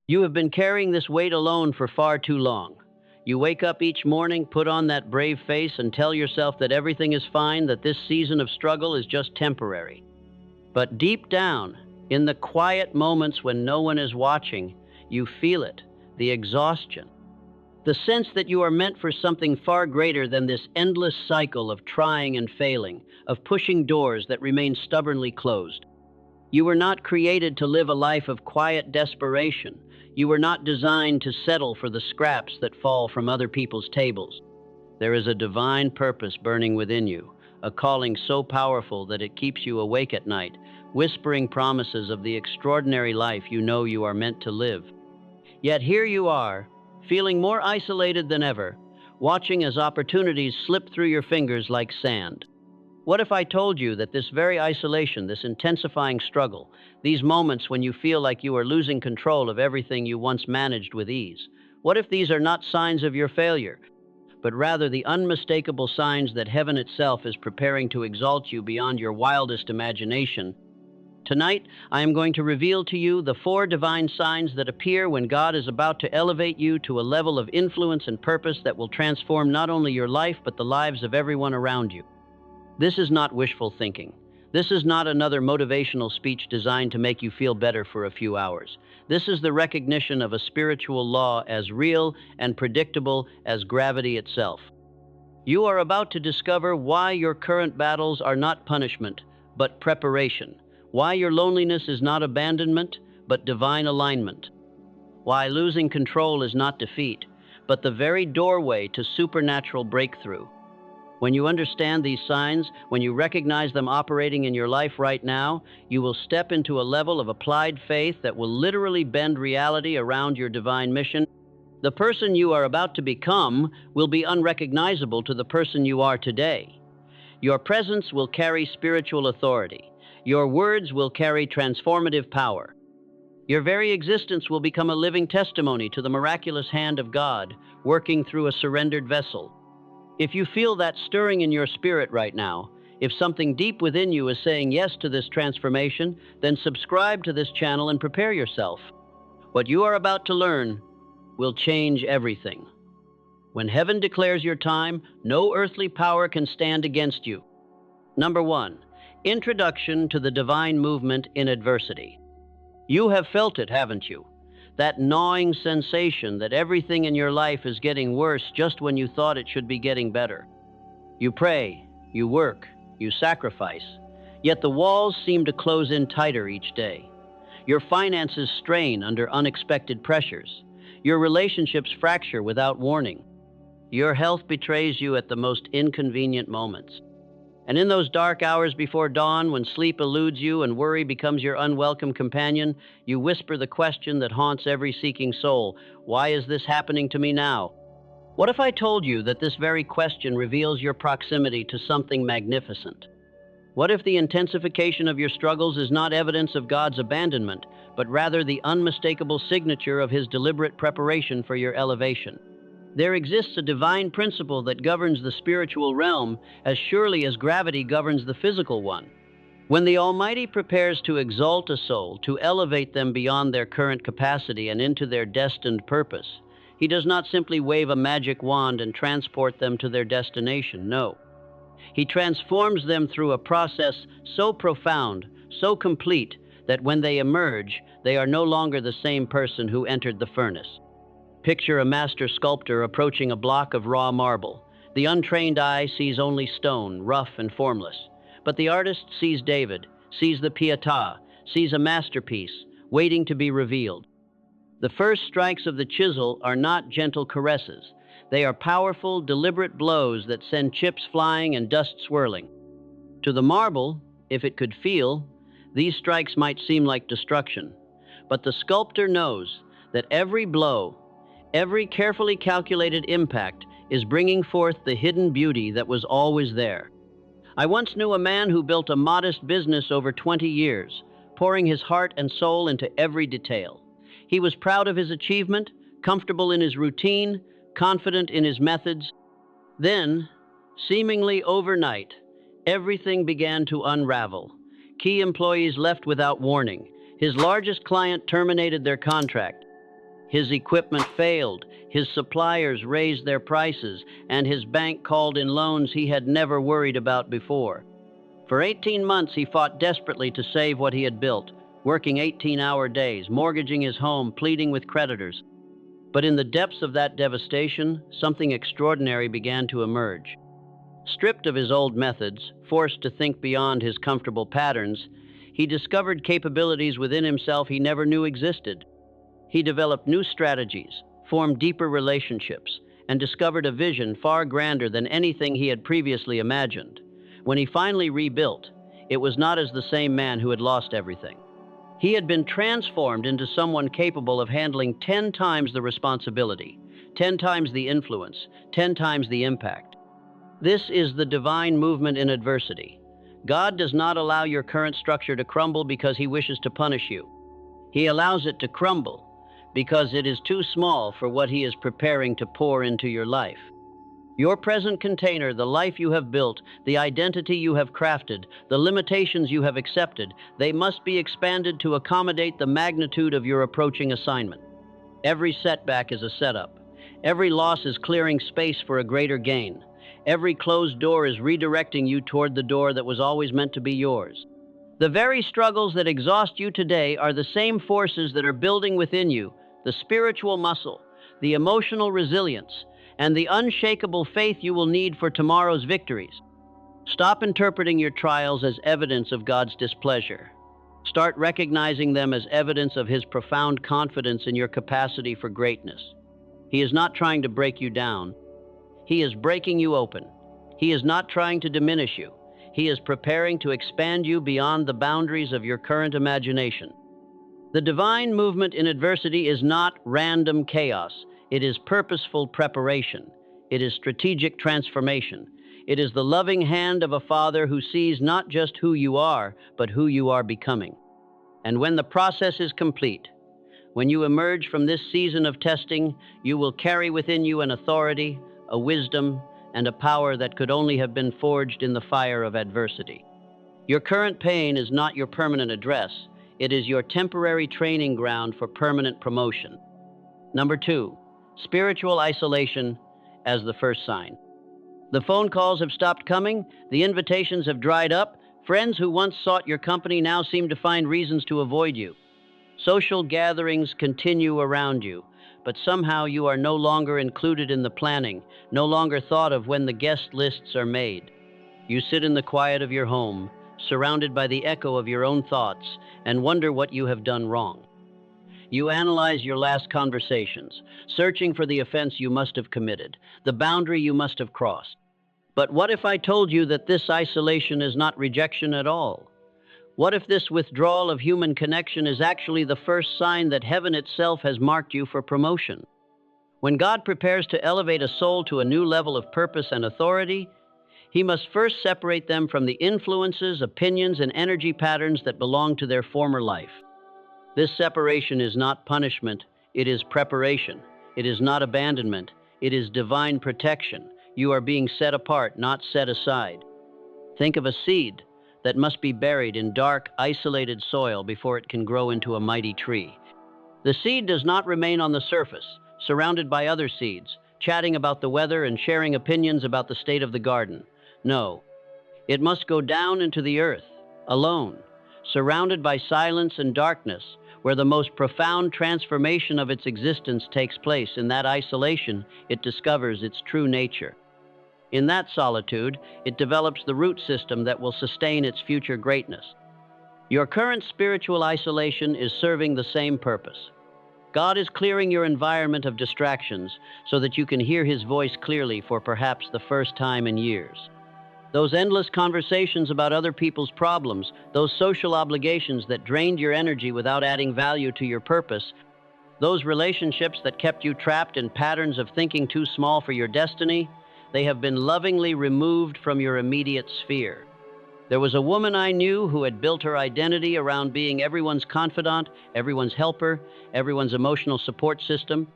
You have been carrying this weight alone for far too long. You wake up each morning, put on that brave face, and tell yourself that everything is fine, that this season of struggle is just temporary. But deep down, in the quiet moments when no one is watching, you feel it, the exhaustion. The sense that you are meant for something far greater than this endless cycle of trying and failing, of pushing doors that remain stubbornly closed. You were not created to live a life of quiet desperation. You were not designed to settle for the scraps that fall from other people's tables. There is a divine purpose burning within you, a calling so powerful that it keeps you awake at night, whispering promises of the extraordinary life you know you are meant to live. Yet here you are, feeling more isolated than ever, watching as opportunities slip through your fingers like sand. What if I told you that this very isolation, this intensifying struggle, these moments when you feel like you are losing control of everything you once managed with ease, what if these are not signs of your failure, but rather the unmistakable signs that heaven itself is preparing to exalt you beyond your wildest imagination? Tonight, I am going to reveal to you the 4 divine signs that appear when God is about to elevate you to a level of influence and purpose that will transform not only your life, but the lives of everyone around you. This is not wishful thinking. This is not another motivational speech designed to make you feel better for a few hours. This is the recognition of a spiritual law as real and predictable as gravity itself. You are about to discover why your current battles are not punishment, but preparation. Why your loneliness is not abandonment, but divine alignment. Why losing control is not defeat, but the very doorway to supernatural breakthrough. When you understand these signs, when you recognize them operating in your life right now, you will step into a level of applied faith that will literally bend reality around your divine mission. The person you are about to become will be unrecognizable to the person you are today. Your presence will carry spiritual authority. Your words will carry transformative power. Your very existence will become a living testimony to the miraculous hand of God, working through a surrendered vessel. If you feel that stirring in your spirit right now, if something deep within you is saying yes to this transformation, then subscribe to this channel and prepare yourself. What you are about to learn will change everything. When heaven declares your time, no earthly power can stand against you. Number 1. Introduction to the divine movement in adversity. You have felt it, haven't you? That gnawing sensation that everything in your life is getting worse just when you thought it should be getting better. You pray, you work, you sacrifice, yet the walls seem to close in tighter each day. Your finances strain under unexpected pressures. Your relationships fracture without warning. Your health betrays you at the most inconvenient moments. And in those dark hours before dawn, when sleep eludes you and worry becomes your unwelcome companion, you whisper the question that haunts every seeking soul: why is this happening to me now? What if I told you that this very question reveals your proximity to something magnificent? What if the intensification of your struggles is not evidence of God's abandonment, but rather the unmistakable signature of His deliberate preparation for your elevation? There exists a divine principle that governs the spiritual realm as surely as gravity governs the physical one. When the Almighty prepares to exalt a soul, to elevate them beyond their current capacity and into their destined purpose, He does not simply wave a magic wand and transport them to their destination. No. He transforms them through a process so profound, so complete, that when they emerge, they are no longer the same person who entered the furnace. Picture a master sculptor approaching a block of raw marble. The untrained eye sees only stone, rough and formless. But the artist sees David, sees the Pietà, sees a masterpiece waiting to be revealed. The first strikes of the chisel are not gentle caresses. They are powerful, deliberate blows that send chips flying and dust swirling. To the marble, if it could feel, these strikes might seem like destruction. But the sculptor knows that every blow, every carefully calculated impact is bringing forth the hidden beauty that was always there. I once knew a man who built a modest business over 20 years, pouring his heart and soul into every detail. He was proud of his achievement, comfortable in his routine, confident in his methods. Then, seemingly overnight, everything began to unravel. Key employees left without warning. His largest client terminated their contract. His equipment failed, his suppliers raised their prices, and his bank called in loans he had never worried about before. For 18 months, he fought desperately to save what he had built, working 18-hour days, mortgaging his home, pleading with creditors. But in the depths of that devastation, something extraordinary began to emerge. Stripped of his old methods, forced to think beyond his comfortable patterns, he discovered capabilities within himself he never knew existed. He developed new strategies, formed deeper relationships, and discovered a vision far grander than anything he had previously imagined. When he finally rebuilt, it was not as the same man who had lost everything. He had been transformed into someone capable of handling 10 times the responsibility, 10 times the influence, 10 times the impact. This is the divine movement in adversity. God does not allow your current structure to crumble because he wishes to punish you. He allows it to crumble because it is too small for what he is preparing to pour into your life. Your present container, the life you have built, the identity you have crafted, the limitations you have accepted, they must be expanded to accommodate the magnitude of your approaching assignment. Every setback is a setup. Every loss is clearing space for a greater gain. Every closed door is redirecting you toward the door that was always meant to be yours. The very struggles that exhaust you today are the same forces that are building within you the spiritual muscle, the emotional resilience, and the unshakable faith you will need for tomorrow's victories. Stop interpreting your trials as evidence of God's displeasure. Start recognizing them as evidence of his profound confidence in your capacity for greatness. He is not trying to break you down. He is breaking you open. He is not trying to diminish you. He is preparing to expand you beyond the boundaries of your current imagination. The divine movement in adversity is not random chaos. It is purposeful preparation. It is strategic transformation. It is the loving hand of a father who sees not just who you are, but who you are becoming. And when the process is complete, when you emerge from this season of testing, you will carry within you an authority, a wisdom, and a power that could only have been forged in the fire of adversity. Your current pain is not your permanent address. It is your temporary training ground for permanent promotion. Number 2, spiritual isolation as the first sign. The phone calls have stopped coming, the invitations have dried up, friends who once sought your company now seem to find reasons to avoid you. Social gatherings continue around you, but somehow you are no longer included in the planning, no longer thought of when the guest lists are made. You sit in the quiet of your home, surrounded by the echo of your own thoughts, and wonder what you have done wrong. You analyze your last conversations, searching for the offense you must have committed, the boundary you must have crossed. But what if I told you that this isolation is not rejection at all? What if this withdrawal of human connection is actually the first sign that heaven itself has marked you for promotion? When God prepares to elevate a soul to a new level of purpose and authority, he must first separate them from the influences, opinions, and energy patterns that belong to their former life. This separation is not punishment, it is preparation. It is not abandonment, it is divine protection. You are being set apart, not set aside. Think of a seed that must be buried in dark, isolated soil before it can grow into a mighty tree. The seed does not remain on the surface, surrounded by other seeds, chatting about the weather and sharing opinions about the state of the garden. No, it must go down into the earth, alone, surrounded by silence and darkness, where the most profound transformation of its existence takes place. In that isolation, it discovers its true nature. In that solitude, it develops the root system that will sustain its future greatness. Your current spiritual isolation is serving the same purpose. God is clearing your environment of distractions so that you can hear his voice clearly for perhaps the first time in years. Those endless conversations about other people's problems, those social obligations that drained your energy without adding value to your purpose, those relationships that kept you trapped in patterns of thinking too small for your destiny, they have been lovingly removed from your immediate sphere. There was a woman I knew who had built her identity around being everyone's confidant, everyone's helper, everyone's emotional support system.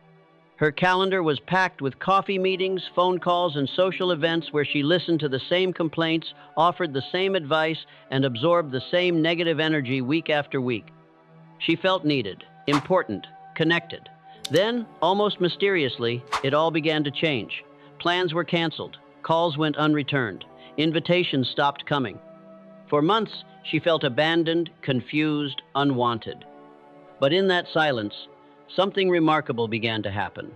Her calendar was packed with coffee meetings, phone calls, and social events where she listened to the same complaints, offered the same advice, and absorbed the same negative energy week after week. She felt needed, important, connected. Then, almost mysteriously, it all began to change. Plans were canceled, calls went unreturned, invitations stopped coming. For months, she felt abandoned, confused, unwanted. But in that silence, something remarkable began to happen.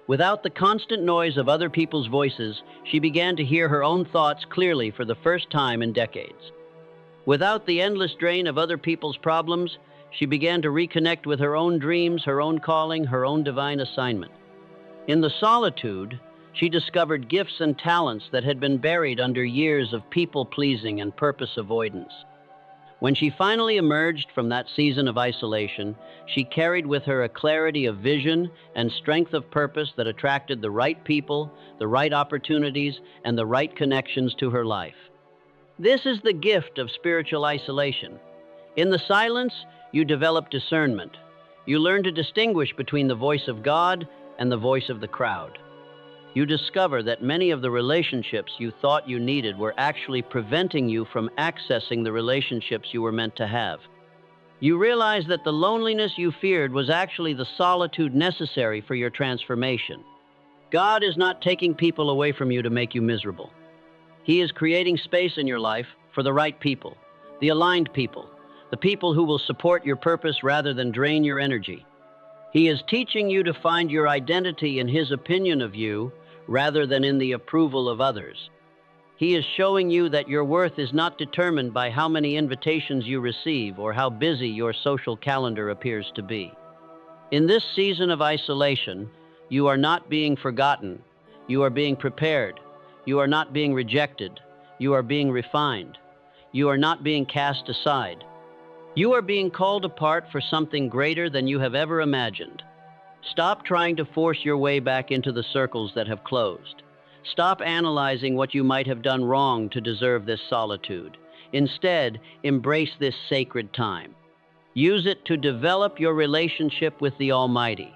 Without the constant noise of other people's voices, she began to hear her own thoughts clearly for the first time in decades. Without the endless drain of other people's problems, she began to reconnect with her own dreams, her own calling, her own divine assignment. In the solitude, she discovered gifts and talents that had been buried under years of people-pleasing and purpose avoidance. When she finally emerged from that season of isolation, she carried with her a clarity of vision and strength of purpose that attracted the right people, the right opportunities, and the right connections to her life. This is the gift of spiritual isolation. In the silence, you develop discernment. You learn to distinguish between the voice of God and the voice of the crowd. You discover that many of the relationships you thought you needed were actually preventing you from accessing the relationships you were meant to have. You realize that the loneliness you feared was actually the solitude necessary for your transformation. God is not taking people away from you to make you miserable. He is creating space in your life for the right people, the aligned people, the people who will support your purpose rather than drain your energy. He is teaching you to find your identity in His opinion of you rather than in the approval of others. He is showing you that your worth is not determined by how many invitations you receive or how busy your social calendar appears to be. In this season of isolation, you are not being forgotten. You are being prepared. You are not being rejected. You are being refined. You are not being cast aside. You are being called apart for something greater than you have ever imagined. Stop trying to force your way back into the circles that have closed. Stop analyzing what you might have done wrong to deserve this solitude. Instead, embrace this sacred time. Use it to develop your relationship with the Almighty.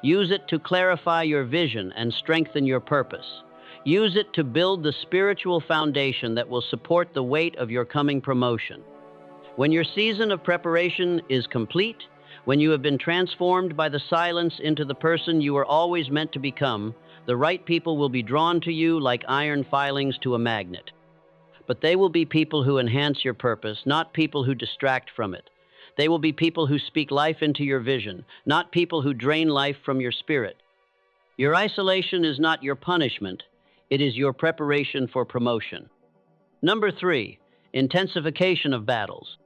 Use it to clarify your vision and strengthen your purpose. Use it to build the spiritual foundation that will support the weight of your coming promotion. When your season of preparation is complete, when you have been transformed by the silence into the person you were always meant to become, the right people will be drawn to you like iron filings to a magnet. But they will be people who enhance your purpose, not people who distract from it. They will be people who speak life into your vision, not people who drain life from your spirit. Your isolation is not your punishment. It is your preparation for promotion. Number 3, intensification of battles.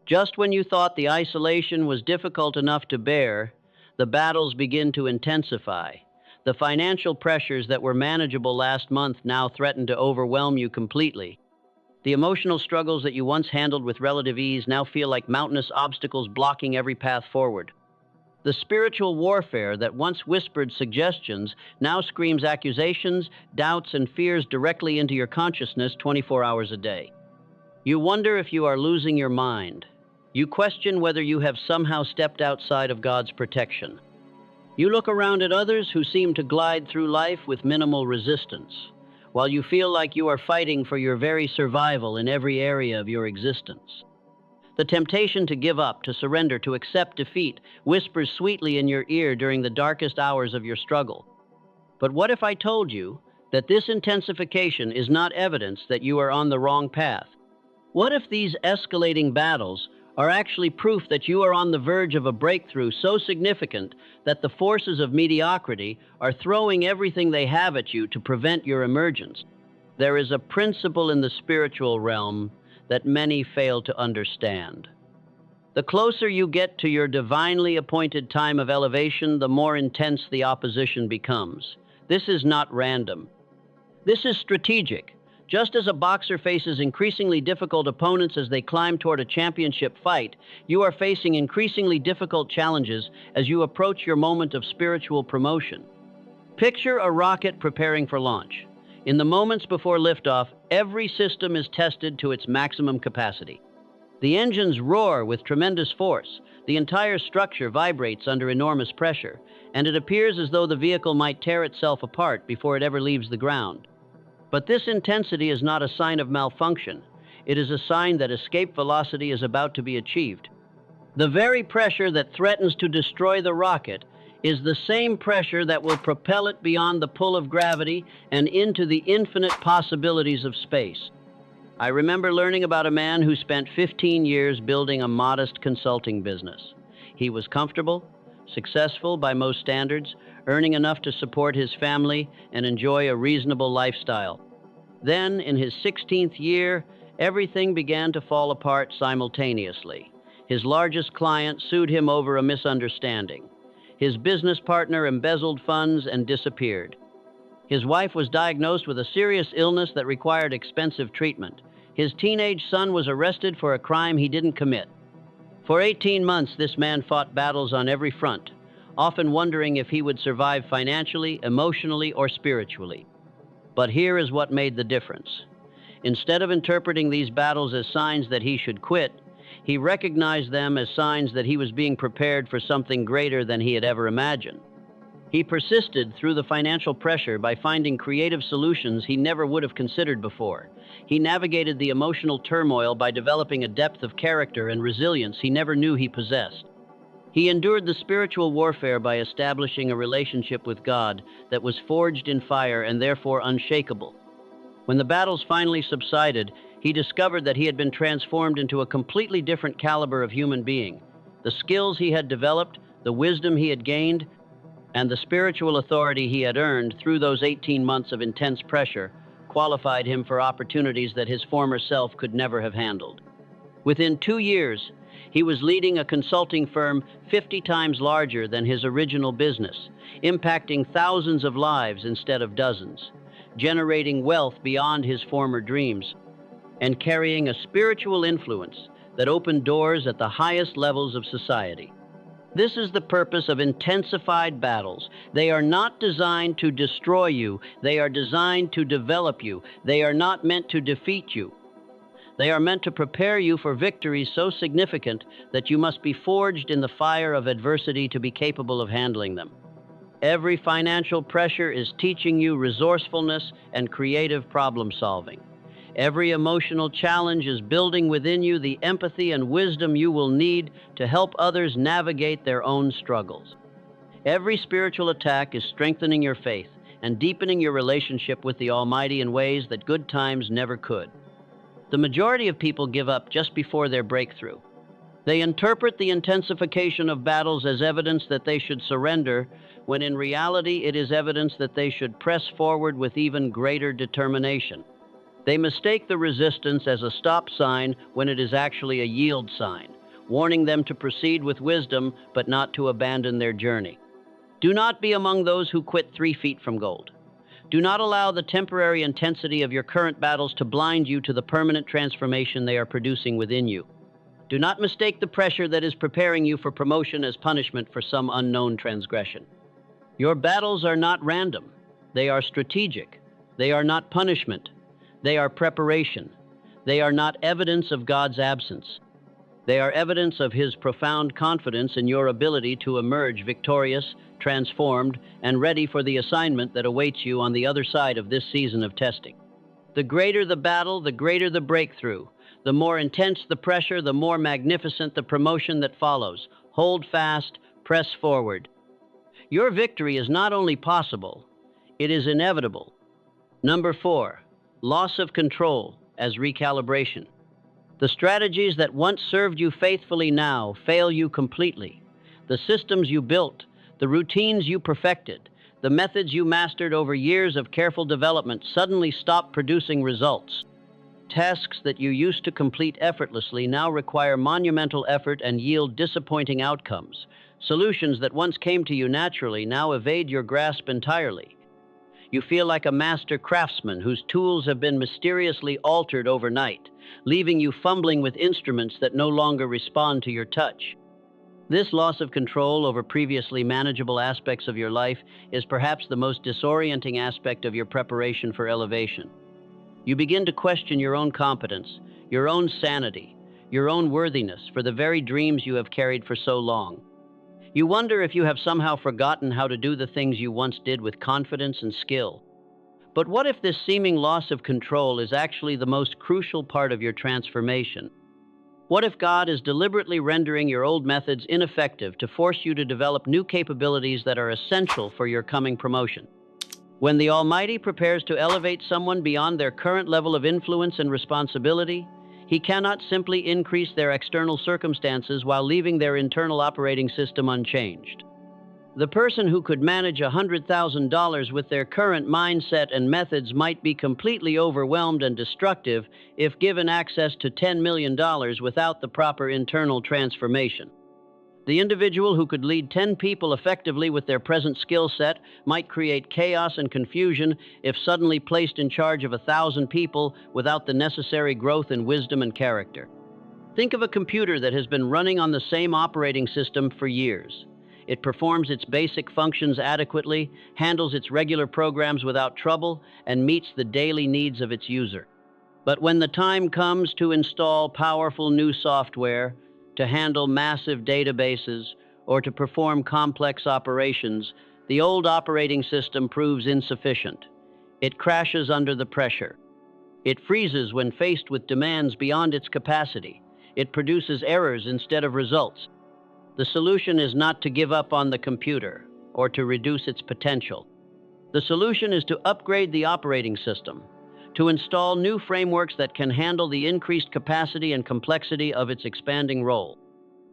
Just when you thought the isolation was difficult enough to bear, the battles begin to intensify. The financial pressures that were manageable last month now threaten to overwhelm you completely. The emotional struggles that you once handled with relative ease now feel like mountainous obstacles blocking every path forward. The spiritual warfare that once whispered suggestions now screams accusations, doubts, and fears directly into your consciousness 24 hours a day. You wonder if you are losing your mind. You question whether you have somehow stepped outside of God's protection. You look around at others who seem to glide through life with minimal resistance, while you feel like you are fighting for your very survival in every area of your existence. The temptation to give up, to surrender, to accept defeat whispers sweetly in your ear during the darkest hours of your struggle. But what if I told you that this intensification is not evidence that you are on the wrong path? What if these escalating battles are actually proof that you are on the verge of a breakthrough so significant that the forces of mediocrity are throwing everything they have at you to prevent your emergence? There is a principle in the spiritual realm that many fail to understand. The closer you get to your divinely appointed time of elevation, the more intense the opposition becomes. This is not random. This is strategic. Just as a boxer faces increasingly difficult opponents as they climb toward a championship fight, you are facing increasingly difficult challenges as you approach your moment of spiritual promotion. Picture a rocket preparing for launch. In the moments before liftoff, every system is tested to its maximum capacity. The engines roar with tremendous force. The entire structure vibrates under enormous pressure, and it appears as though the vehicle might tear itself apart before it ever leaves the ground. But this intensity is not a sign of malfunction. It is a sign that escape velocity is about to be achieved. The very pressure that threatens to destroy the rocket is the same pressure that will propel it beyond the pull of gravity and into the infinite possibilities of space. I remember learning about a man who spent 15 years building a modest consulting business. He was comfortable, successful by most standards, earning enough to support his family and enjoy a reasonable lifestyle. Then, in his 16th year, everything began to fall apart simultaneously. His largest client sued him over a misunderstanding. His business partner embezzled funds and disappeared. His wife was diagnosed with a serious illness that required expensive treatment. His teenage son was arrested for a crime he didn't commit. For 18 months, this man fought battles on every front, often wondering if he would survive financially, emotionally, or spiritually. But here is what made the difference. Instead of interpreting these battles as signs that he should quit, he recognized them as signs that he was being prepared for something greater than he had ever imagined. He persisted through the financial pressure by finding creative solutions he never would have considered before. He navigated the emotional turmoil by developing a depth of character and resilience he never knew he possessed. He endured the spiritual warfare by establishing a relationship with God that was forged in fire and therefore unshakable. When the battles finally subsided, he discovered that he had been transformed into a completely different caliber of human being. The skills he had developed, the wisdom he had gained, and the spiritual authority he had earned through those 18 months of intense pressure qualified him for opportunities that his former self could never have handled. Within 2 years, he was leading a consulting firm 50 times larger than his original business, impacting thousands of lives instead of dozens, generating wealth beyond his former dreams, and carrying a spiritual influence that opened doors at the highest levels of society. This is the purpose of intensified battles. They are not designed to destroy you. They are designed to develop you. They are not meant to defeat you. They are meant to prepare you for victories so significant that you must be forged in the fire of adversity to be capable of handling them. Every financial pressure is teaching you resourcefulness and creative problem solving. Every emotional challenge is building within you the empathy and wisdom you will need to help others navigate their own struggles. Every spiritual attack is strengthening your faith and deepening your relationship with the Almighty in ways that good times never could. The majority of people give up just before their breakthrough. They interpret the intensification of battles as evidence that they should surrender, when in reality it is evidence that they should press forward with even greater determination. They mistake the resistance as a stop sign when it is actually a yield sign, warning them to proceed with wisdom but not to abandon their journey. Do not be among those who quit 3 feet from gold. Do not allow the temporary intensity of your current battles to blind you to the permanent transformation they are producing within you. Do not mistake the pressure that is preparing you for promotion as punishment for some unknown transgression. Your battles are not random. They are strategic. They are not punishment. They are preparation. They are not evidence of God's absence. They are evidence of His profound confidence in your ability to emerge victorious, transformed, and ready for the assignment that awaits you on the other side of this season of testing. The greater the battle, the greater the breakthrough. The more intense the pressure, the more magnificent the promotion that follows. Hold fast, press forward. Your victory is not only possible, it is inevitable. Number 4, loss of control as recalibration. The strategies that once served you faithfully now fail you completely. The systems you built, the routines you perfected, the methods you mastered over years of careful development suddenly stop producing results. Tasks that you used to complete effortlessly now require monumental effort and yield disappointing outcomes. Solutions that once came to you naturally now evade your grasp entirely. You feel like a master craftsman whose tools have been mysteriously altered overnight, leaving you fumbling with instruments that no longer respond to your touch. This loss of control over previously manageable aspects of your life is perhaps the most disorienting aspect of your preparation for elevation. You begin to question your own competence, your own sanity, your own worthiness for the very dreams you have carried for so long. You wonder if you have somehow forgotten how to do the things you once did with confidence and skill. But what if this seeming loss of control is actually the most crucial part of your transformation? What if God is deliberately rendering your old methods ineffective to force you to develop new capabilities that are essential for your coming promotion? When the Almighty prepares to elevate someone beyond their current level of influence and responsibility, He cannot simply increase their external circumstances while leaving their internal operating system unchanged. The person who could manage $100,000 with their current mindset and methods might be completely overwhelmed and destructive if given access to $10 million without the proper internal transformation. The individual who could lead 10 people effectively with their present skill set might create chaos and confusion if suddenly placed in charge of 1,000 people without the necessary growth in wisdom and character. Think of a computer that has been running on the same operating system for years. It performs its basic functions adequately, handles its regular programs without trouble, and meets the daily needs of its user. But when the time comes to install powerful new software, to handle massive databases, or to perform complex operations, the old operating system proves insufficient. It crashes under the pressure. It freezes when faced with demands beyond its capacity. It produces errors instead of results. The solution is not to give up on the computer or to reduce its potential. The solution is to upgrade the operating system, to install new frameworks that can handle the increased capacity and complexity of its expanding role.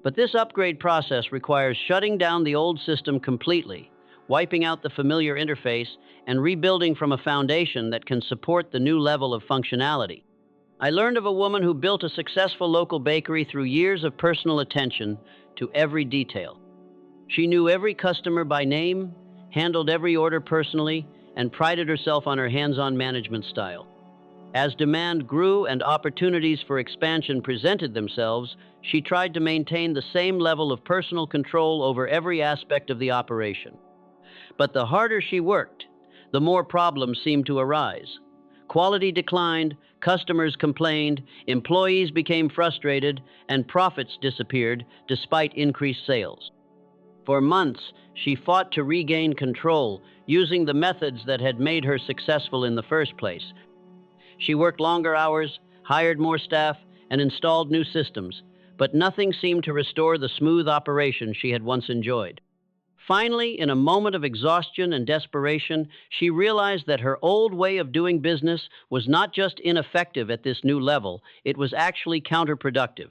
But this upgrade process requires shutting down the old system completely, wiping out the familiar interface, and rebuilding from a foundation that can support the new level of functionality. I learned of a woman who built a successful local bakery through years of personal attention to every detail. She knew every customer by name, handled every order personally, and prided herself on her hands-on management style. As demand grew and opportunities for expansion presented themselves, she tried to maintain the same level of personal control over every aspect of the operation. But the harder she worked, the more problems seemed to arise. Quality declined, customers complained, employees became frustrated, and profits disappeared despite increased sales. For months, she fought to regain control, using the methods that had made her successful in the first place. She worked longer hours, hired more staff, and installed new systems, but nothing seemed to restore the smooth operation she had once enjoyed. Finally, in a moment of exhaustion and desperation, she realized that her old way of doing business was not just ineffective at this new level, it was actually counterproductive.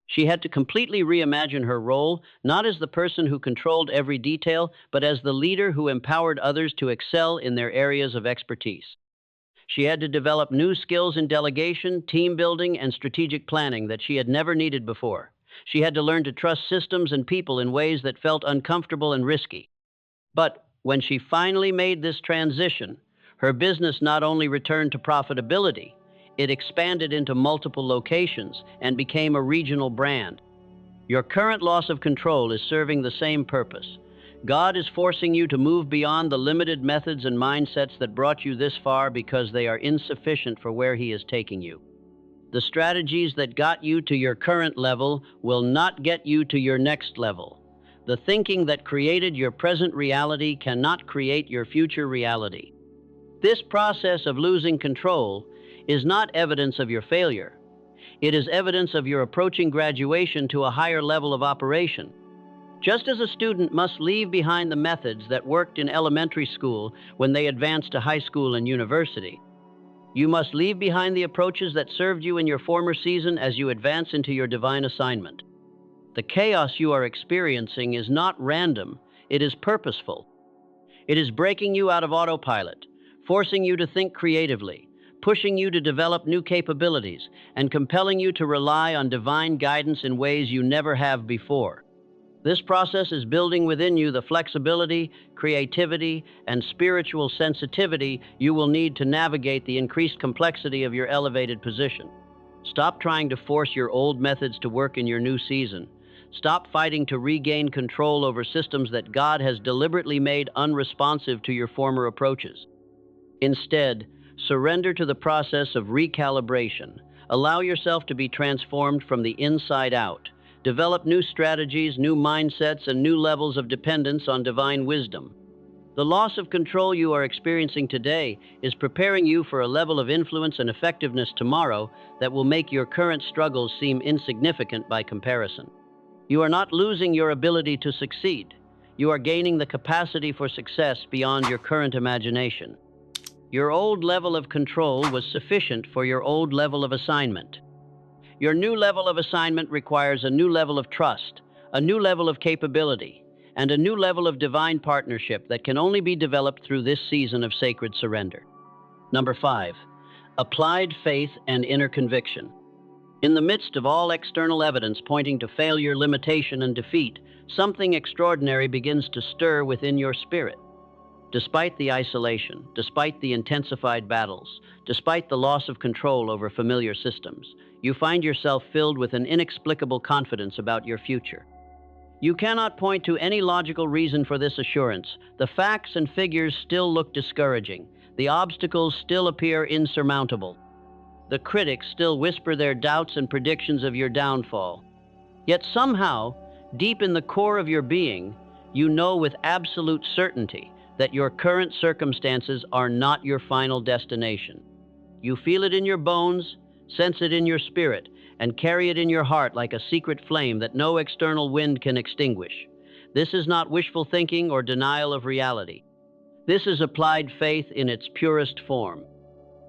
She had to completely reimagine her role, not as the person who controlled every detail, but as the leader who empowered others to excel in their areas of expertise. She had to develop new skills in delegation, team building, and strategic planning that she had never needed before. She had to learn to trust systems and people in ways that felt uncomfortable and risky. But when she finally made this transition, her business not only returned to profitability, it expanded into multiple locations and became a regional brand. Your current loss of control is serving the same purpose. God is forcing you to move beyond the limited methods and mindsets that brought you this far because they are insufficient for where He is taking you. The strategies that got you to your current level will not get you to your next level. The thinking that created your present reality cannot create your future reality. This process of losing control is not evidence of your failure. It is evidence of your approaching graduation to a higher level of operation. Just as a student must leave behind the methods that worked in elementary school when they advance to high school and university, you must leave behind the approaches that served you in your former season as you advance into your divine assignment. The chaos you are experiencing is not random, it is purposeful. It is breaking you out of autopilot, forcing you to think creatively, pushing you to develop new capabilities, and compelling you to rely on divine guidance in ways you never have before. This process is building within you the flexibility, creativity, and spiritual sensitivity you will need to navigate the increased complexity of your elevated position. Stop trying to force your old methods to work in your new season. Stop fighting to regain control over systems that God has deliberately made unresponsive to your former approaches. Instead, surrender to the process of recalibration. Allow yourself to be transformed from the inside out. Develop new strategies, new mindsets, and new levels of dependence on divine wisdom. The loss of control you are experiencing today is preparing you for a level of influence and effectiveness tomorrow that will make your current struggles seem insignificant by comparison. You are not losing your ability to succeed. You are gaining the capacity for success beyond your current imagination. Your old level of control was sufficient for your old level of assignment. Your new level of assignment requires a new level of trust, a new level of capability, and a new level of divine partnership that can only be developed through this season of sacred surrender. Number 5, applied faith and inner conviction. In the midst of all external evidence pointing to failure, limitation, and defeat, something extraordinary begins to stir within your spirit. Despite the isolation, despite the intensified battles, despite the loss of control over familiar systems, you find yourself filled with an inexplicable confidence about your future. You cannot point to any logical reason for this assurance. The facts and figures still look discouraging. The obstacles still appear insurmountable. The critics still whisper their doubts and predictions of your downfall. Yet somehow, deep in the core of your being, you know with absolute certainty that your current circumstances are not your final destination. You feel it in your bones, sense it in your spirit, and carry it in your heart like a secret flame that no external wind can extinguish. This is not wishful thinking or denial of reality. This is applied faith in its purest form.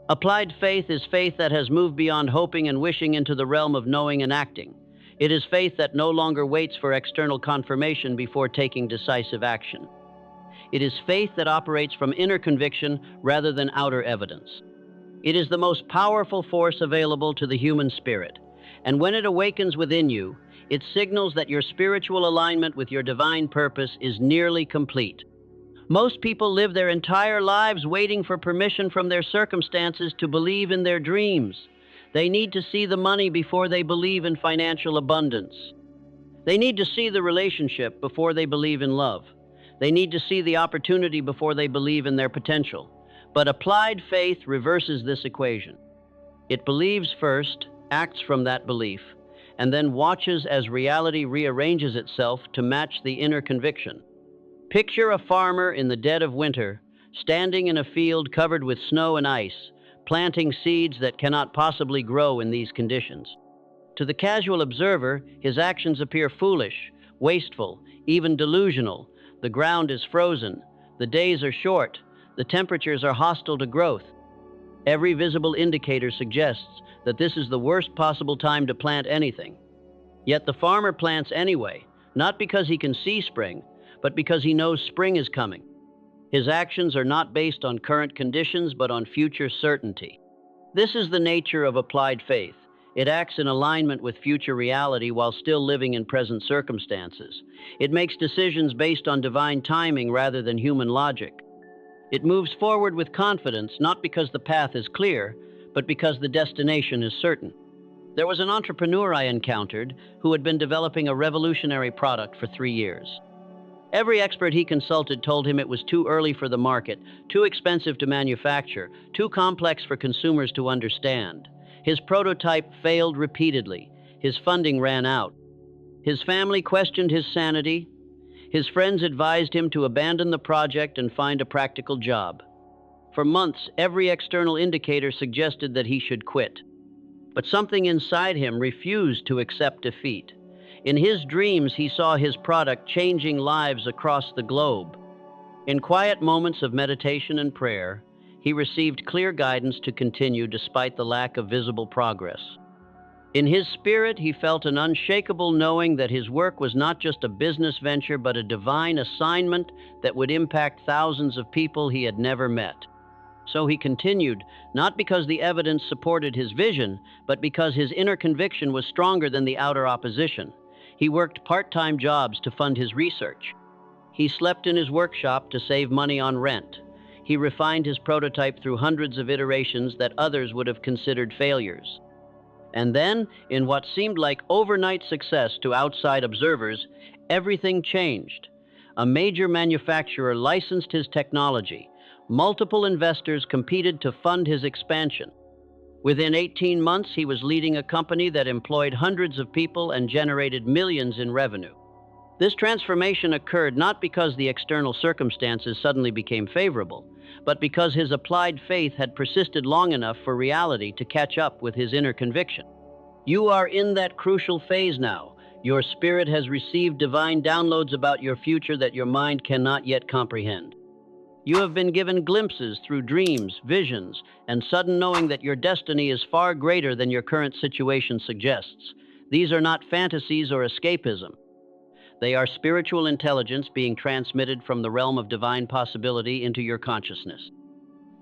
Applied faith is faith that has moved beyond hoping and wishing into the realm of knowing and acting. It is faith that no longer waits for external confirmation before taking decisive action. It is faith that operates from inner conviction rather than outer evidence. It is the most powerful force available to the human spirit, and when it awakens within you, it signals that your spiritual alignment with your divine purpose is nearly complete. Most people live their entire lives waiting for permission from their circumstances to believe in their dreams. They need to see the money before they believe in financial abundance. They need to see the relationship before they believe in love. They need to see the opportunity before they believe in their potential. But applied faith reverses this equation. It believes first, acts from that belief, and then watches as reality rearranges itself to match the inner conviction. Picture a farmer in the dead of winter, standing in a field covered with snow and ice, planting seeds that cannot possibly grow in these conditions. To the casual observer, his actions appear foolish, wasteful, even delusional. The ground is frozen, the days are short, the temperatures are hostile to growth. Every visible indicator suggests that this is the worst possible time to plant anything. Yet the farmer plants anyway, not because he can see spring, but because he knows spring is coming. His actions are not based on current conditions, but on future certainty. This is the nature of applied faith. It acts in alignment with future reality while still living in present circumstances. It makes decisions based on divine timing rather than human logic. It moves forward with confidence, not because the path is clear, but because the destination is certain. There was an entrepreneur I encountered who had been developing a revolutionary product for 3 years. Every expert he consulted told him it was too early for the market, too expensive to manufacture, too complex for consumers to understand. His prototype failed repeatedly. His funding ran out. His family questioned his sanity. His friends advised him to abandon the project and find a practical job. For months, every external indicator suggested that he should quit. But something inside him refused to accept defeat. In his dreams, he saw his product changing lives across the globe. In quiet moments of meditation and prayer, he received clear guidance to continue despite the lack of visible progress. In his spirit, he felt an unshakable knowing that his work was not just a business venture, but a divine assignment that would impact thousands of people he had never met. So he continued, not because the evidence supported his vision, but because his inner conviction was stronger than the outer opposition. He worked part-time jobs to fund his research. He slept in his workshop to save money on rent. He refined his prototype through hundreds of iterations that others would have considered failures. And then, in what seemed like overnight success to outside observers, everything changed. A major manufacturer licensed his technology. Multiple investors competed to fund his expansion. Within 18 months, he was leading a company that employed hundreds of people and generated millions in revenue. This transformation occurred not because the external circumstances suddenly became favorable, but because his applied faith had persisted long enough for reality to catch up with his inner conviction. You are in that crucial phase now. Your spirit has received divine downloads about your future that your mind cannot yet comprehend. You have been given glimpses through dreams, visions, and sudden knowing that your destiny is far greater than your current situation suggests. These are not fantasies or escapism. They are spiritual intelligence being transmitted from the realm of divine possibility into your consciousness.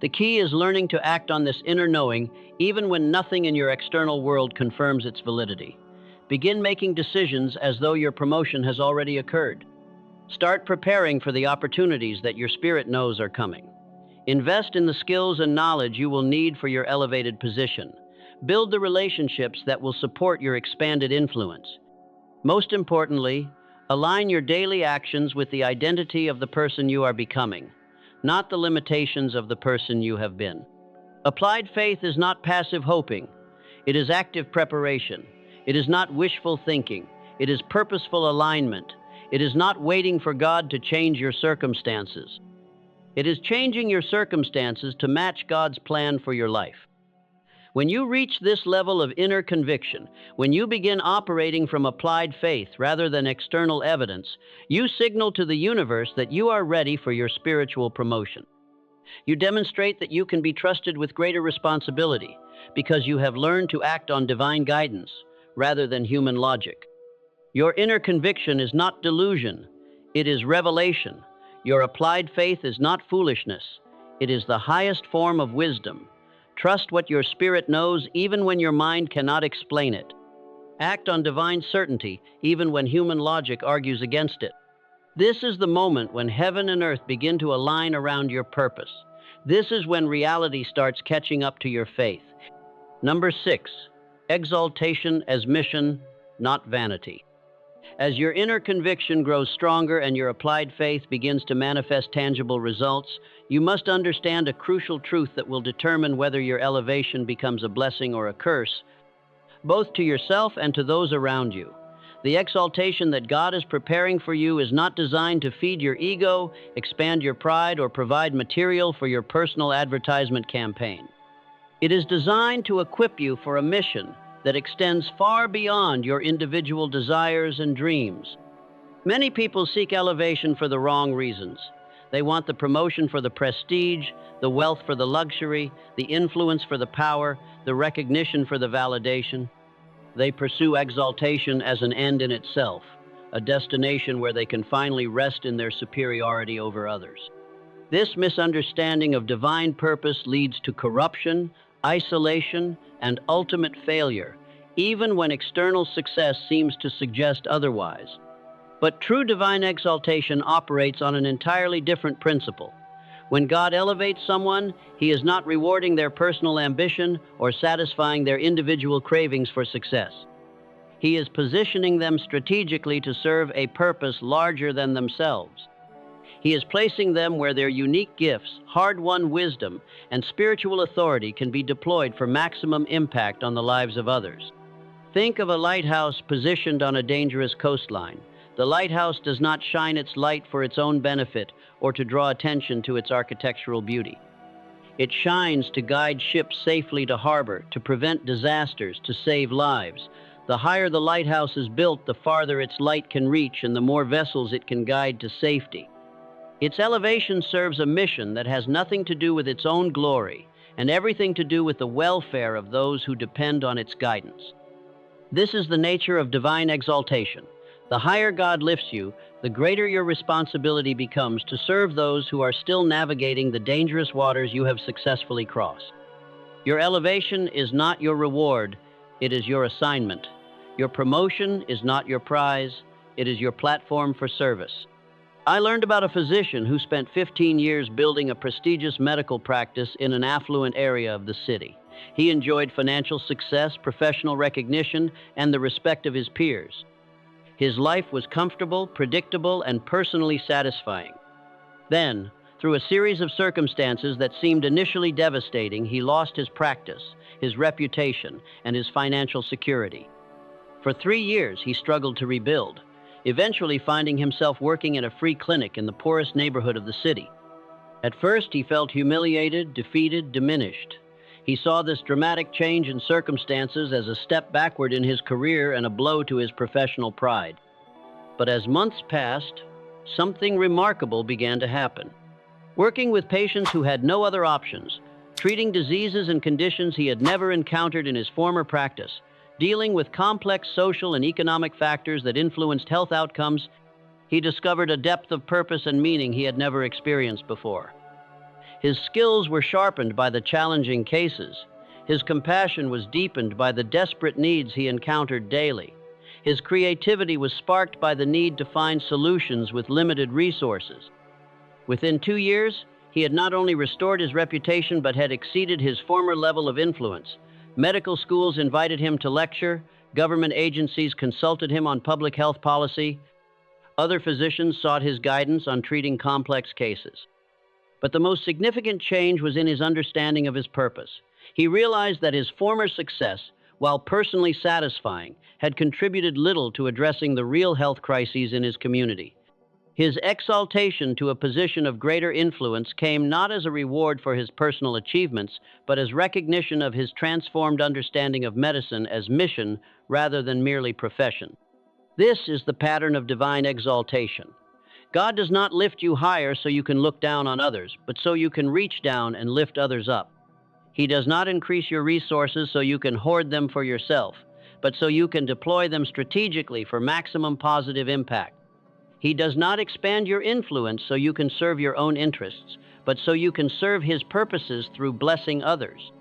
The key is learning to act on this inner knowing even when nothing in your external world confirms its validity. Begin making decisions as though your promotion has already occurred. Start preparing for the opportunities that your spirit knows are coming. Invest in the skills and knowledge you will need for your elevated position. Build the relationships that will support your expanded influence. Most importantly, align your daily actions with the identity of the person you are becoming, not the limitations of the person you have been. Applied faith is not passive hoping. It is active preparation. It is not wishful thinking. It is purposeful alignment. It is not waiting for God to change your circumstances. It is changing your circumstances to match God's plan for your life. When you reach this level of inner conviction, when you begin operating from applied faith rather than external evidence, you signal to the universe that you are ready for your spiritual promotion. You demonstrate that you can be trusted with greater responsibility because you have learned to act on divine guidance rather than human logic. Your inner conviction is not delusion, it is revelation. Your applied faith is not foolishness, it is the highest form of wisdom. Trust what your spirit knows even when your mind cannot explain it. Act on divine certainty even when human logic argues against it. This is the moment when heaven and earth begin to align around your purpose. This is when reality starts catching up to your faith. Number 6, exaltation as mission, not vanity. As your inner conviction grows stronger and your applied faith begins to manifest tangible results, you must understand a crucial truth that will determine whether your elevation becomes a blessing or a curse, both to yourself and to those around you. The exaltation that God is preparing for you is not designed to feed your ego, expand your pride, or provide material for your personal advertisement campaign. It is designed to equip you for a mission that extends far beyond your individual desires and dreams. Many people seek elevation for the wrong reasons. They want the promotion for the prestige, the wealth for the luxury, the influence for the power, the recognition for the validation. They pursue exaltation as an end in itself, a destination where they can finally rest in their superiority over others. This misunderstanding of divine purpose leads to corruption, isolation, and ultimate failure, even when external success seems to suggest otherwise. But true divine exaltation operates on an entirely different principle. When God elevates someone, He is not rewarding their personal ambition or satisfying their individual cravings for success. He is positioning them strategically to serve a purpose larger than themselves. He is placing them where their unique gifts, hard-won wisdom, and spiritual authority can be deployed for maximum impact on the lives of others. Think of a lighthouse positioned on a dangerous coastline. The lighthouse does not shine its light for its own benefit or to draw attention to its architectural beauty. It shines to guide ships safely to harbor, to prevent disasters, to save lives. The higher the lighthouse is built, the farther its light can reach and the more vessels it can guide to safety. Its elevation serves a mission that has nothing to do with its own glory and everything to do with the welfare of those who depend on its guidance. This is the nature of divine exaltation. The higher God lifts you, the greater your responsibility becomes to serve those who are still navigating the dangerous waters you have successfully crossed. Your elevation is not your reward, it is your assignment. Your promotion is not your prize, it is your platform for service. I learned about a physician who spent 15 years building a prestigious medical practice in an affluent area of the city. He enjoyed financial success, professional recognition, and the respect of his peers. His life was comfortable, predictable, and personally satisfying. Then, through a series of circumstances that seemed initially devastating, he lost his practice, his reputation, and his financial security. For 3 years, he struggled to rebuild. eventually finding himself working in a free clinic in the poorest neighborhood of the city. At first, he felt humiliated, defeated, diminished. He saw this dramatic change in circumstances as a step backward in his career and a blow to his professional pride. But as months passed, something remarkable began to happen. Working with patients who had no other options, treating diseases and conditions he had never encountered in his former practice, dealing with complex social and economic factors that influenced health outcomes, he discovered a depth of purpose and meaning he had never experienced before. His skills were sharpened by the challenging cases. His compassion was deepened by the desperate needs he encountered daily. His creativity was sparked by the need to find solutions with limited resources. Within 2 years, he had not only restored his reputation but had exceeded his former level of influence. Medical schools invited him to lecture, government agencies consulted him on public health policy, other physicians sought his guidance on treating complex cases. But the most significant change was in his understanding of his purpose. He realized that his former success, while personally satisfying, had contributed little to addressing the real health crises in his community. His exaltation to a position of greater influence came not as a reward for his personal achievements, but as recognition of his transformed understanding of medicine as mission rather than merely profession. This is the pattern of divine exaltation. God does not lift you higher so you can look down on others, but so you can reach down and lift others up. He does not increase your resources so you can hoard them for yourself, but so you can deploy them strategically for maximum positive impact. He does not expand your influence so you can serve your own interests, but so you can serve His purposes through blessing others.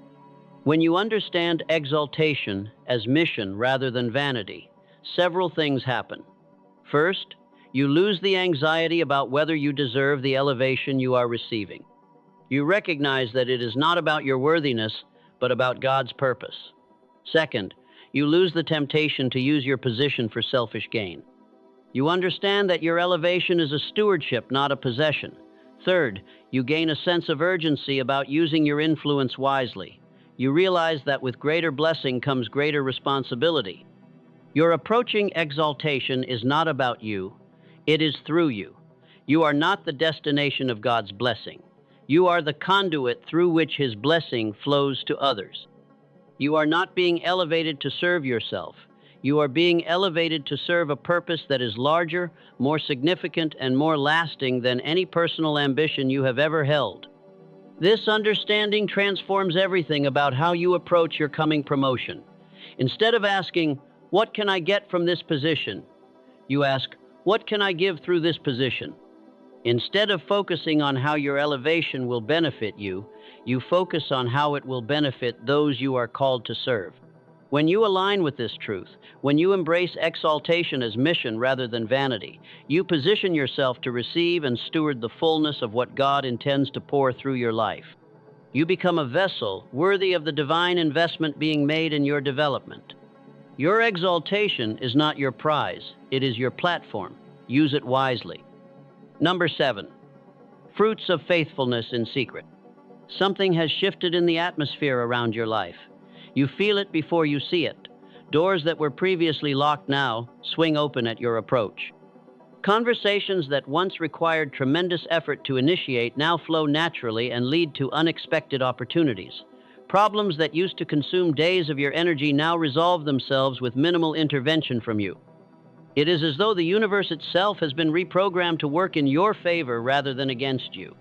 When you understand exaltation as mission rather than vanity, several things happen. First, you lose the anxiety about whether you deserve the elevation you are receiving. You recognize that it is not about your worthiness, but about God's purpose. Second, you lose the temptation to use your position for selfish gain. You understand that your elevation is a stewardship, not a possession. Third, you gain a sense of urgency about using your influence wisely. You realize that with greater blessing comes greater responsibility. Your approaching exaltation is not about you, it is through you. You are not the destination of God's blessing. You are the conduit through which His blessing flows to others. You are not being elevated to serve yourself. You are being elevated to serve a purpose that is larger, more significant, and more lasting than any personal ambition you have ever held. This understanding transforms everything about how you approach your coming promotion. Instead of asking, "What can I get from this position?" you ask, "What can I give through this position?" Instead of focusing on how your elevation will benefit you, you focus on how it will benefit those you are called to serve. When you align with this truth, when you embrace exaltation as mission rather than vanity, you position yourself to receive and steward the fullness of what God intends to pour through your life. You become a vessel worthy of the divine investment being made in your development. Your exaltation is not your prize, it is your platform. Use it wisely. Number 7, fruits of faithfulness in secret. Something has shifted in the atmosphere around your life. You feel it before you see it. Doors that were previously locked now swing open at your approach. Conversations that once required tremendous effort to initiate now flow naturally and lead to unexpected opportunities. Problems that used to consume days of your energy now resolve themselves with minimal intervention from you. It is as though the universe itself has been reprogrammed to work in your favor rather than against you.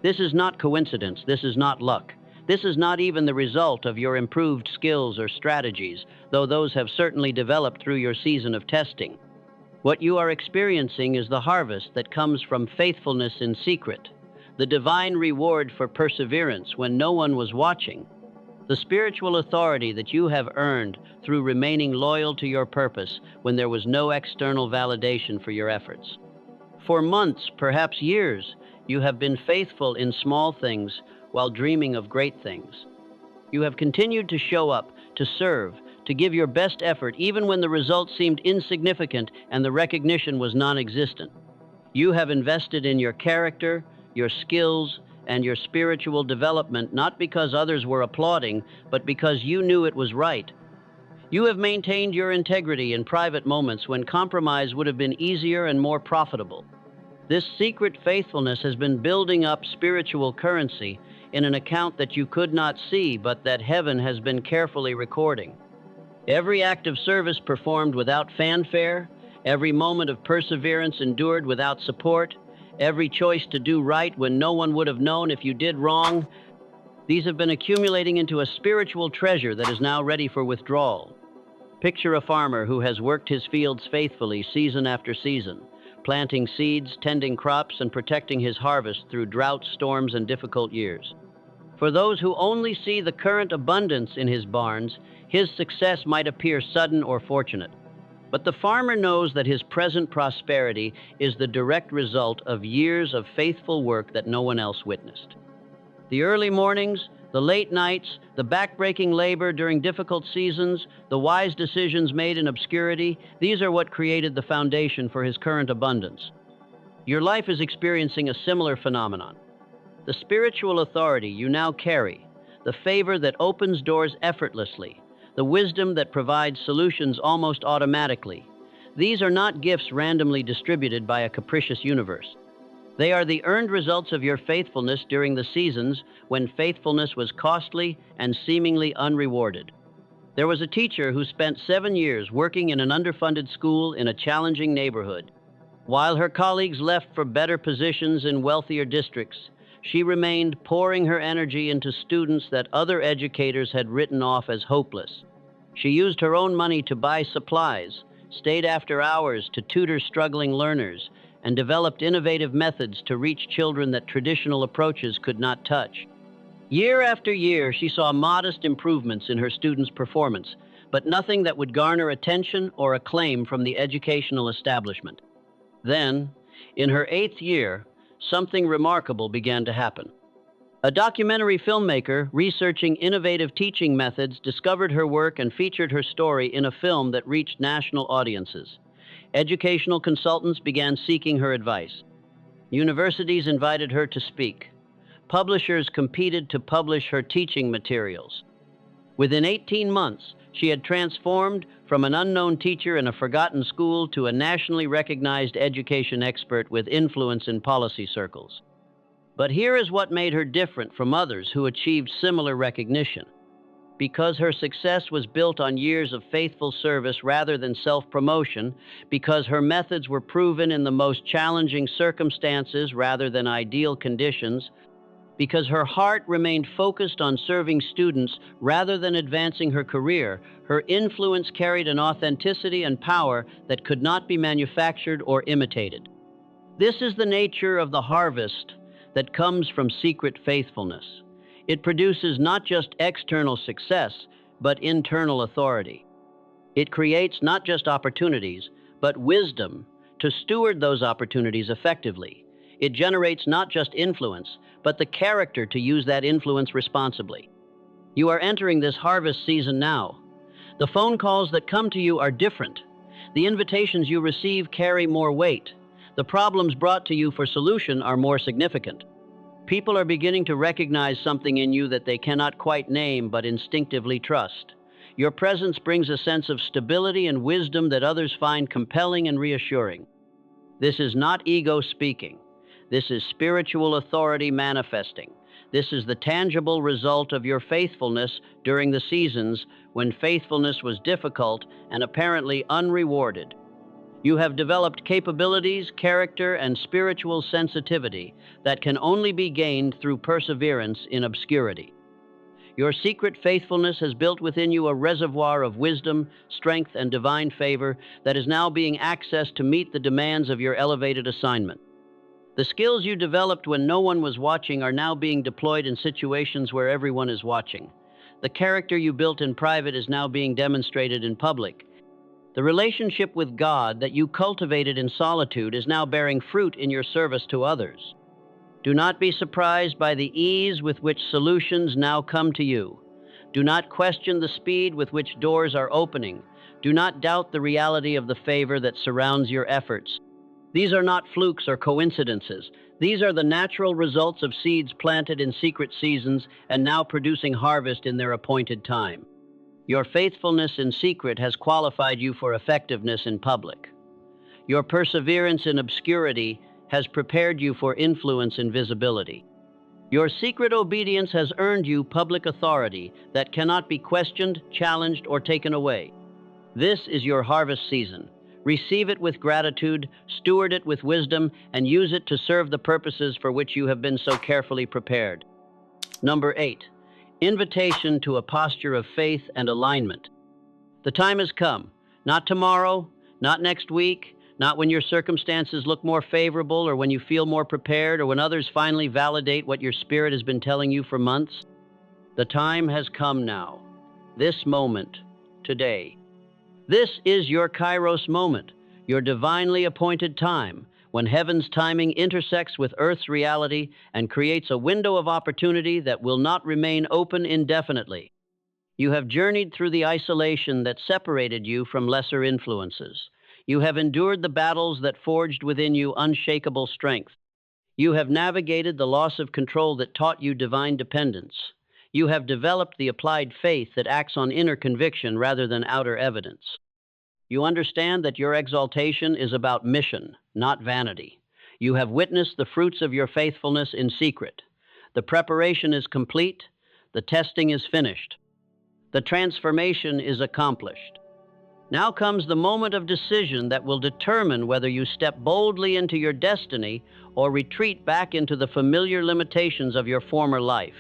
This is not coincidence. This is not luck. This is not even the result of your improved skills or strategies, though those have certainly developed through your season of testing. What you are experiencing is the harvest that comes from faithfulness in secret, the divine reward for perseverance when no one was watching, the spiritual authority that you have earned through remaining loyal to your purpose when there was no external validation for your efforts. For months, perhaps years, you have been faithful in small things while dreaming of great things. You have continued to show up, to serve, to give your best effort even when the results seemed insignificant and the recognition was non-existent. You have invested in your character, your skills, and your spiritual development not because others were applauding, but because you knew it was right. You have maintained your integrity in private moments when compromise would have been easier and more profitable. This secret faithfulness has been building up spiritual currency in an account that you could not see, but that heaven has been carefully recording. Every act of service performed without fanfare, every moment of perseverance endured without support, every choice to do right when no one would have known if you did wrong, these have been accumulating into a spiritual treasure that is now ready for withdrawal. Picture a farmer who has worked his fields faithfully season after season, planting seeds, tending crops, and protecting his harvest through droughts, storms, and difficult years. For those who only see the current abundance in his barns, his success might appear sudden or fortunate. But the farmer knows that his present prosperity is the direct result of years of faithful work that no one else witnessed. The early mornings, the late nights, the back-breaking labor during difficult seasons, the wise decisions made in obscurity, these are what created the foundation for his current abundance. Your life is experiencing a similar phenomenon. The spiritual authority you now carry, the favor that opens doors effortlessly, the wisdom that provides solutions almost automatically, these are not gifts randomly distributed by a capricious universe. They are the earned results of your faithfulness during the seasons when faithfulness was costly and seemingly unrewarded. There was a teacher who spent 7 years working in an underfunded school in a challenging neighborhood. While her colleagues left for better positions in wealthier districts, she remained, pouring her energy into students that other educators had written off as hopeless. She used her own money to buy supplies, stayed after hours to tutor struggling learners, and developed innovative methods to reach children that traditional approaches could not touch. Year after year, she saw modest improvements in her students' performance, but nothing that would garner attention or acclaim from the educational establishment. Then, in her 8th year, something remarkable began to happen. A documentary filmmaker researching innovative teaching methods discovered her work and featured her story in a film that reached national audiences. Educational consultants began seeking her advice. Universities invited her to speak. Publishers competed to publish her teaching materials. Within 18 months, she had transformed from an unknown teacher in a forgotten school to a nationally recognized education expert with influence in policy circles. But here is what made her different from others who achieved similar recognition. Because her success was built on years of faithful service rather than self-promotion, because her methods were proven in the most challenging circumstances rather than ideal conditions, because her heart remained focused on serving students rather than advancing her career, her influence carried an authenticity and power that could not be manufactured or imitated. This is the nature of the harvest that comes from secret faithfulness. It produces not just external success, but internal authority. It creates not just opportunities, but wisdom to steward those opportunities effectively. It generates not just influence, but the character to use that influence responsibly. You are entering this harvest season now. The phone calls that come to you are different. The invitations you receive carry more weight. The problems brought to you for solution are more significant. People are beginning to recognize something in you that they cannot quite name but instinctively trust. Your presence brings a sense of stability and wisdom that others find compelling and reassuring. This is not ego speaking. This is spiritual authority manifesting. This is the tangible result of your faithfulness during the seasons when faithfulness was difficult and apparently unrewarded. You have developed capabilities, character, and spiritual sensitivity that can only be gained through perseverance in obscurity. Your secret faithfulness has built within you a reservoir of wisdom, strength, and divine favor that is now being accessed to meet the demands of your elevated assignment. The skills you developed when no one was watching are now being deployed in situations where everyone is watching. The character you built in private is now being demonstrated in public. The relationship with God that you cultivated in solitude is now bearing fruit in your service to others. Do not be surprised by the ease with which solutions now come to you. Do not question the speed with which doors are opening. Do not doubt the reality of the favor that surrounds your efforts. These are not flukes or coincidences. These are the natural results of seeds planted in secret seasons and now producing harvest in their appointed time. Your faithfulness in secret has qualified you for effectiveness in public. Your perseverance in obscurity has prepared you for influence in visibility. Your secret obedience has earned you public authority that cannot be questioned, challenged, or taken away. This is your harvest season. Receive it with gratitude, steward it with wisdom, and use it to serve the purposes for which you have been so carefully prepared. Number 8, invitation to a posture of faith and alignment. The time has come. Not tomorrow, not next week, not when your circumstances look more favorable or when you feel more prepared or when others finally validate what your spirit has been telling you for months. The time has come now. This moment, today. This is your Kairos moment, your divinely appointed time, when heaven's timing intersects with Earth's reality and creates a window of opportunity that will not remain open indefinitely. You have journeyed through the isolation that separated you from lesser influences. You have endured the battles that forged within you unshakable strength. You have navigated the loss of control that taught you divine dependence. You have developed the applied faith that acts on inner conviction rather than outer evidence. You understand that your exaltation is about mission, not vanity. You have witnessed the fruits of your faithfulness in secret. The preparation is complete. The testing is finished. The transformation is accomplished. Now comes the moment of decision that will determine whether you step boldly into your destiny or retreat back into the familiar limitations of your former life.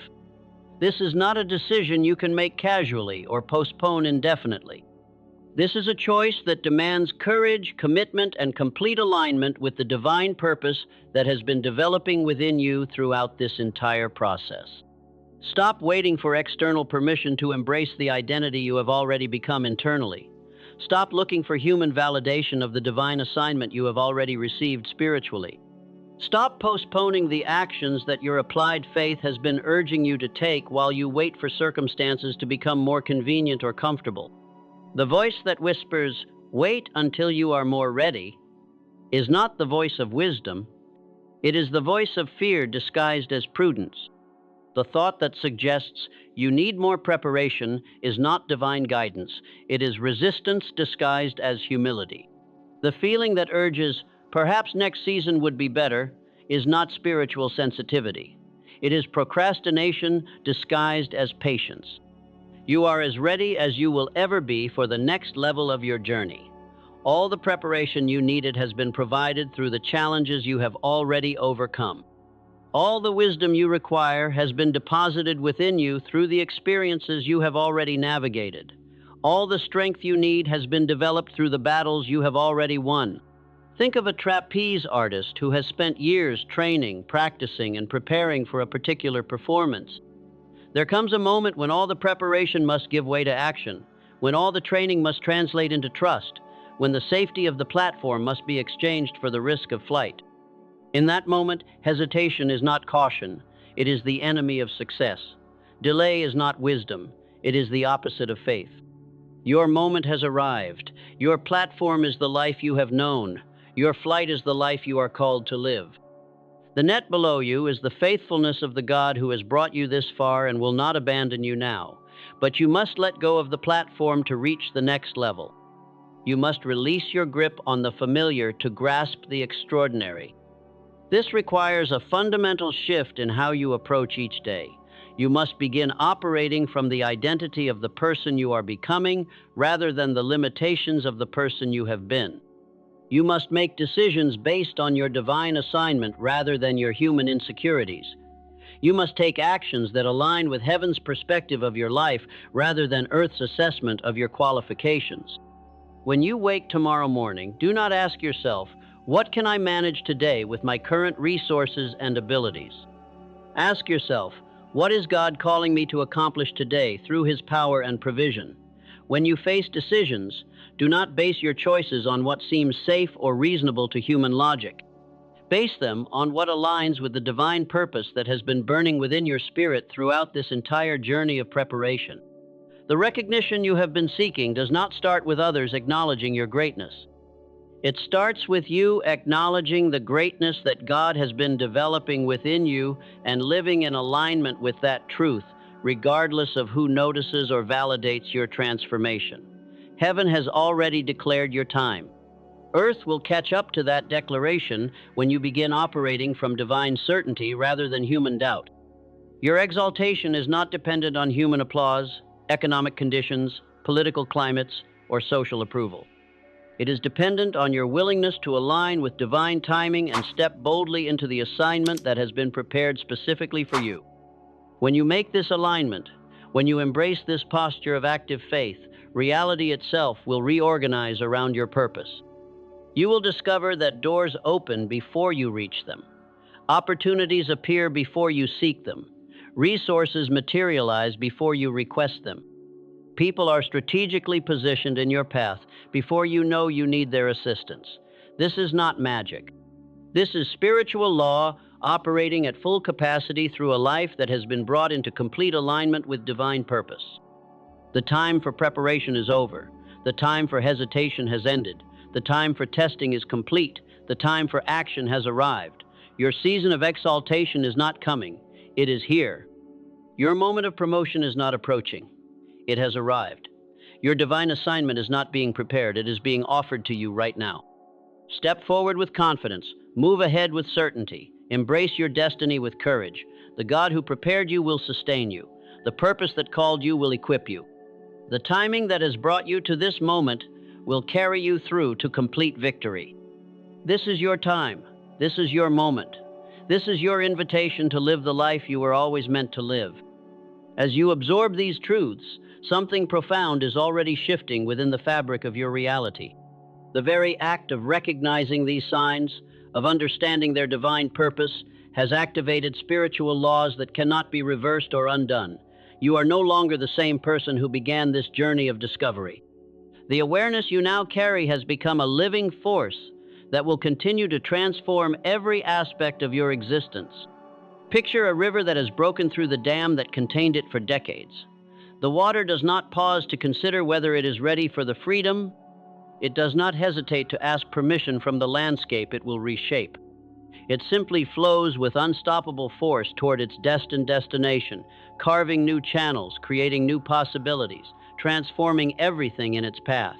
This is not a decision you can make casually or postpone indefinitely. This is a choice that demands courage, commitment, and complete alignment with the divine purpose that has been developing within you throughout this entire process. Stop waiting for external permission to embrace the identity you have already become internally. Stop looking for human validation of the divine assignment you have already received spiritually. Stop postponing the actions that your applied faith has been urging you to take while you wait for circumstances to become more convenient or comfortable. The voice that whispers, "Wait until you are more ready," is not the voice of wisdom. It is the voice of fear disguised as prudence. The thought that suggests you need more preparation is not divine guidance. It is resistance disguised as humility. The feeling that urges, "Perhaps next season would be better," is not spiritual sensitivity. It is procrastination disguised as patience. You are as ready as you will ever be for the next level of your journey. All the preparation you needed has been provided through the challenges you have already overcome. All the wisdom you require has been deposited within you through the experiences you have already navigated. All the strength you need has been developed through the battles you have already won. Think of a trapeze artist who has spent years training, practicing, and preparing for a particular performance. There comes a moment when all the preparation must give way to action, when all the training must translate into trust, when the safety of the platform must be exchanged for the risk of flight. In that moment, hesitation is not caution, it is the enemy of success. Delay is not wisdom, it is the opposite of faith. Your moment has arrived. Your platform is the life you have known. Your flight is the life you are called to live. The net below you is the faithfulness of the God who has brought you this far and will not abandon you now. But you must let go of the platform to reach the next level. You must release your grip on the familiar to grasp the extraordinary. This requires a fundamental shift in how you approach each day. You must begin operating from the identity of the person you are becoming rather than the limitations of the person you have been. You must make decisions based on your divine assignment rather than your human insecurities. You must take actions that align with heaven's perspective of your life rather than earth's assessment of your qualifications. When you wake tomorrow morning, do not ask yourself, "What can I manage today with my current resources and abilities?" Ask yourself, "What is God calling me to accomplish today through His power and provision?" When you face decisions, do not base your choices on what seems safe or reasonable to human logic. Base them on what aligns with the divine purpose that has been burning within your spirit throughout this entire journey of preparation. The recognition you have been seeking does not start with others acknowledging your greatness. It starts with you acknowledging the greatness that God has been developing within you and living in alignment with that truth regardless of who notices or validates your transformation. Heaven has already declared your time. Earth will catch up to that declaration when you begin operating from divine certainty rather than human doubt. Your exaltation is not dependent on human applause, economic conditions, political climates, or social approval. It is dependent on your willingness to align with divine timing and step boldly into the assignment that has been prepared specifically for you. When you make this alignment, when you embrace this posture of active faith, reality itself will reorganize around your purpose. You will discover that doors open before you reach them. Opportunities appear before you seek them. Resources materialize before you request them. People are strategically positioned in your path before you know you need their assistance. This is not magic. This is spiritual law operating at full capacity through a life that has been brought into complete alignment with divine purpose. The time for preparation is over. The time for hesitation has ended. The time for testing is complete. The time for action has arrived. Your season of exaltation is not coming. It is here. Your moment of promotion is not approaching. It has arrived. Your divine assignment is not being prepared. It is being offered to you right now. Step forward with confidence. Move ahead with certainty. Embrace your destiny with courage. The God who prepared you will sustain you. The purpose that called you will equip you. The timing that has brought you to this moment will carry you through to complete victory. This is your time. This is your moment. This is your invitation to live the life you were always meant to live. As you absorb these truths, something profound is already shifting within the fabric of your reality. The very act of recognizing these signs, of understanding their divine purpose, has activated spiritual laws that cannot be reversed or undone. You are no longer the same person who began this journey of discovery. The awareness you now carry has become a living force that will continue to transform every aspect of your existence. Picture a river that has broken through the dam that contained it for decades. The water does not pause to consider whether it is ready for the freedom. It does not hesitate to ask permission from the landscape it will reshape. It simply flows with unstoppable force toward its destined destination, carving new channels, creating new possibilities, transforming everything in its path.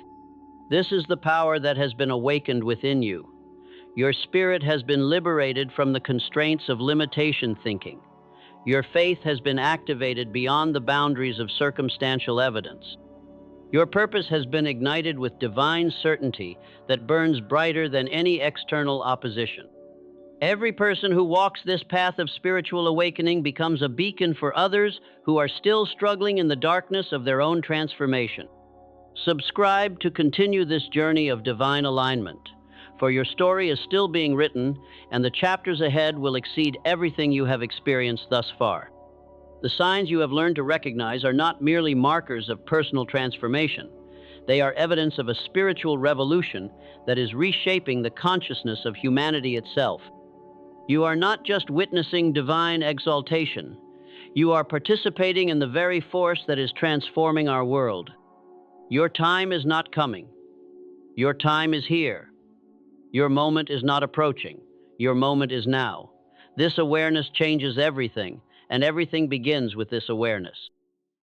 This is the power that has been awakened within you. Your spirit has been liberated from the constraints of limitation thinking. Your faith has been activated beyond the boundaries of circumstantial evidence. Your purpose has been ignited with divine certainty that burns brighter than any external opposition. Every person who walks this path of spiritual awakening becomes a beacon for others who are still struggling in the darkness of their own transformation. Subscribe to continue this journey of divine alignment, for your story is still being written, and the chapters ahead will exceed everything you have experienced thus far. The signs you have learned to recognize are not merely markers of personal transformation. They are evidence of a spiritual revolution that is reshaping the consciousness of humanity itself. You are not just witnessing divine exaltation. You are participating in the very force that is transforming our world. Your time is not coming. Your time is here. Your moment is not approaching. Your moment is now. This awareness changes everything, and everything begins with this awareness.